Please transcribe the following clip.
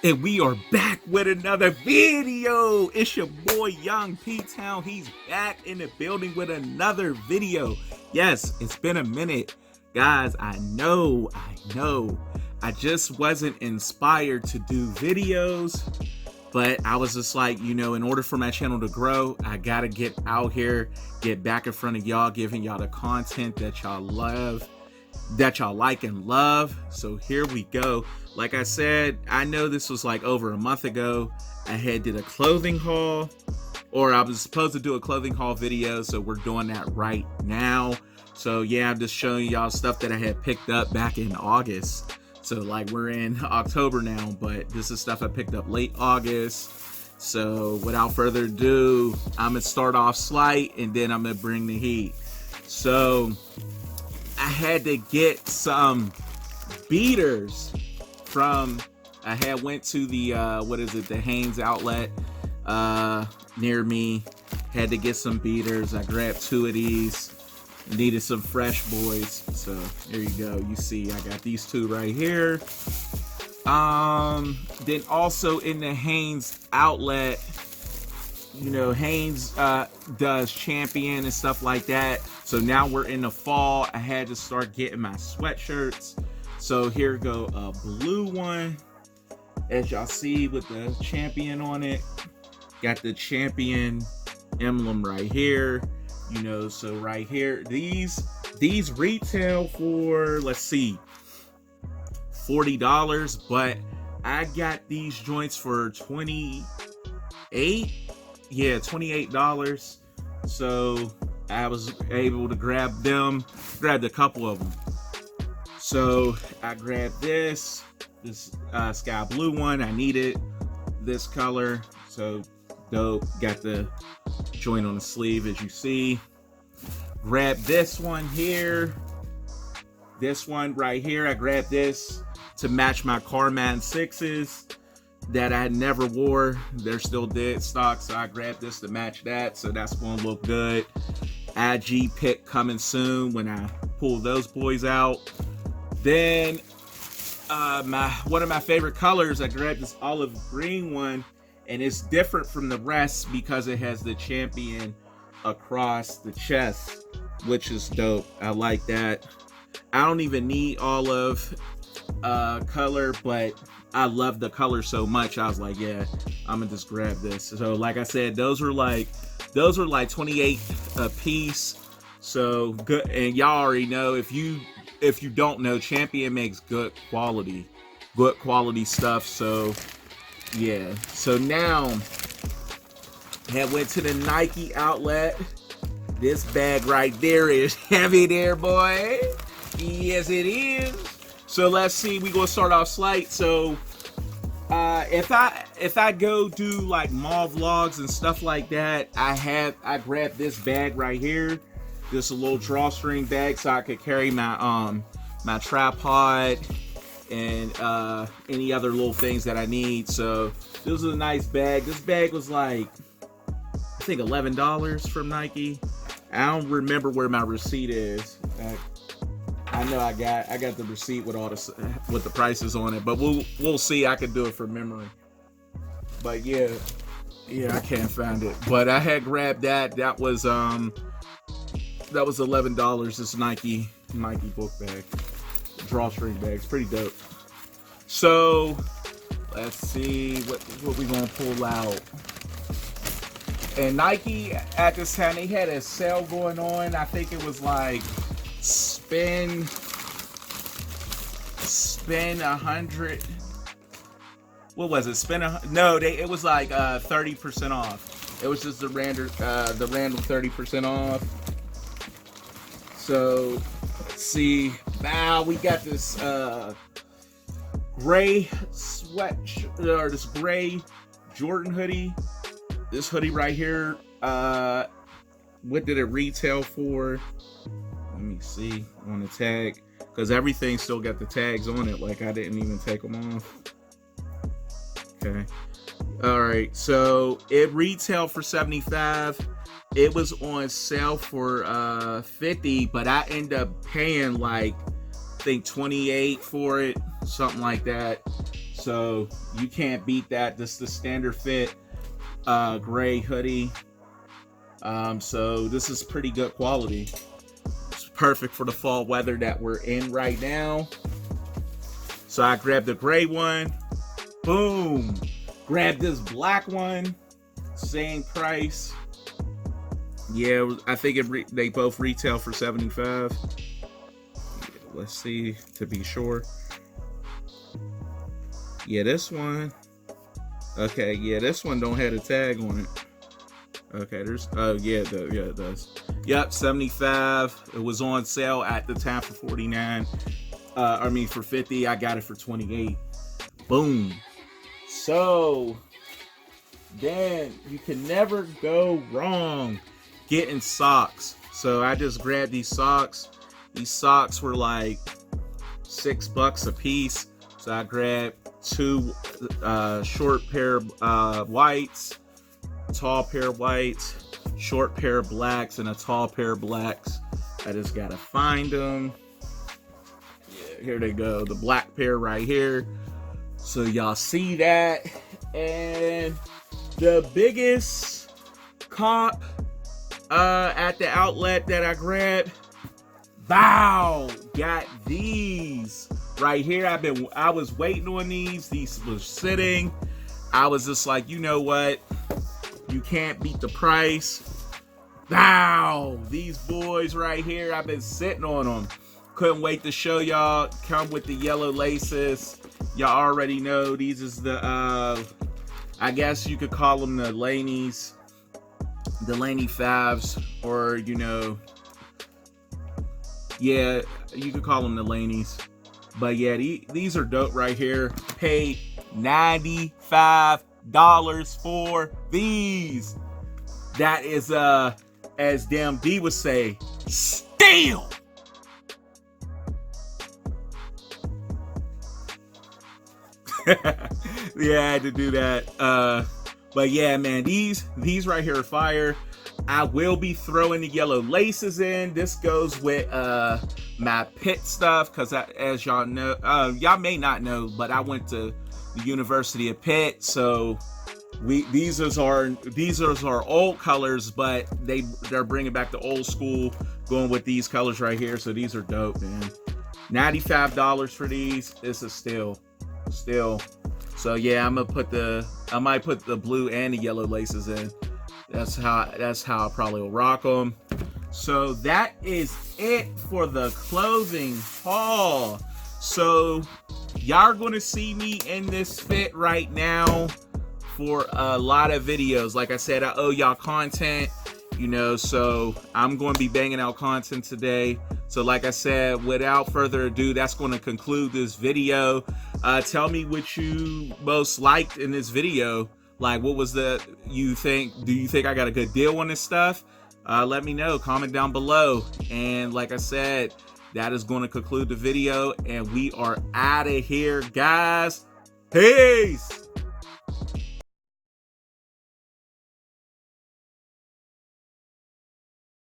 And we are back with another video. It's your boy Young P-Town. He's back in the building with another video. Yes, it's been a minute. Guys, I know. I just wasn't inspired to do videos, but I was just like, in order for my channel to grow, I gotta get out here, get back in front of y'all, giving y'all the content that y'all love, that y'all like and love. So here we go. Like I said, I know this was like over a month ago. I did a clothing haul, or I was supposed to do a clothing haul video, so we're doing that right now. So yeah, I'm just showing y'all stuff that I had picked up back in August. So like we're in October now, but this is stuff I picked up late August. So without further ado, I'm gonna start off slight and then I'm gonna bring the heat. So I had to get some beaters from, I went to the, the Tanger Outlet near me. Had to get some beaters. I grabbed 2 of these. Needed some fresh boys. So there you go. You see, I got these 2 right here. Then also in the Tanger Outlet, Tanger does Champion and stuff like that. So now we're in the fall. I had to start getting my sweatshirts. So here go a blue one, as y'all see, with the Champion on it. Got the Champion emblem right here. So right here, these retail for, let's see, $40, but I got these joints for $28. Yeah, $28. So I was able to grabbed a couple of them. So I grabbed this sky blue one. I needed this color, so dope. Got the joint on the sleeve, as you see. Grab this one here. This one right here, I grabbed this to match my Carman 6s that I never wore. They're still dead stock, so I grabbed this to match that. So that's gonna look good. IG pick coming soon when I pull those boys out. Then one of my favorite colors, I grabbed this olive green one, and it's different from the rest because it has the Champion across the chest, which is dope. I like that. I don't even need olive color, but I love the color so much. I was like, yeah, I'm gonna just grab this. So like I said, those were like 28 a piece. So good. And y'all already know, if you don't know, Champion makes good quality stuff. So yeah, so now I went to the Nike outlet. This bag right there is heavy there, boy. Yes, it is. So let's see, we gonna start off slight. So if I go do like mall vlogs and stuff like that, I grabbed this bag right here. Just a little drawstring bag so I could carry my my tripod and any other little things that I need. So this is a nice bag. This bag was like, I think $11 from Nike. I don't remember where my receipt is. I know I got the receipt with all the prices on it, but we'll see. I can do it from memory. But yeah, I can't find it. But I had grabbed that. That was $11. This Nike book bag, drawstring bag. It's pretty dope. So let's see what we gonna pull out. And Nike at this time, they had a sale going on. I think it was like spend 100. What was it? It was like 30% off. It was just the random 30% off. So let's see. Now we got this gray or this gray Jordan hoodie. This hoodie right here, what did it retail for? Let me see on the tag, because everything still got the tags on it. Like I didn't even take them off. Okay. All right. So it retailed for $75. It was on sale for $50, but I ended up paying like, I think $28 for it, something like that. So you can't beat that. This is the standard fit gray hoodie. So this is pretty good quality. It's perfect for the fall weather that we're in right now. So I grabbed the gray one. Boom. Grabbed this black one. Same price. Yeah, I think they both retail for $75. Let's see to be sure. Yeah, this one. Okay, yeah, this one don't have a tag on it. Okay, there's. Oh yeah, it does. Yep, 75. It was on sale at the time for 49. I mean for 50. I got it for 28. Boom. So then you can never go wrong getting socks. So I just grabbed these socks. These socks were like $6 a piece. So I grabbed two short pair whites, tall pair of whites, short pair of blacks, and a tall pair of blacks. I just gotta find them. Yeah, here they go. The black pair right here. So y'all see that. And the biggest comp at the outlet that I grabbed, wow, got these right here. I was waiting on these. These was sitting. I was just like, you know what? You can't beat the price. Wow, these boys right here, I've been sitting on them. Couldn't wait to show y'all. Come with the yellow laces. Y'all already know these is the I guess you could call them the Laney's, the Laney Favs, or you know, yeah, you could call them the Laneys. But yeah, these are dope right here. Paid $95 for these. That is as Damn D would say, steal. Yeah, I had to do that. But yeah, man, these right here are fire. I will be throwing the yellow laces in. This goes with my Pitt stuff, because as y'all know, y'all may not know, but I went to the University of Pitt, so these are our old colors, but they're bringing back the old school, going with these colors right here. So these are dope, man. $95 for these. It's a steal. So yeah, I might put the blue and the yellow laces in. That's how I probably will rock them. So that is it for the clothing haul. So y'all are going to see me in this fit right now for a lot of videos. Like I said, I owe y'all content, you know, so I'm going to be banging out content today. So like I said, without further ado, that's going to conclude this video. Tell me what you most liked in this video. Like, what was do you think I got a good deal on this stuff? Let me know, comment down below. And like I said, that is going to conclude the video, and we are out of here, guys. Peace.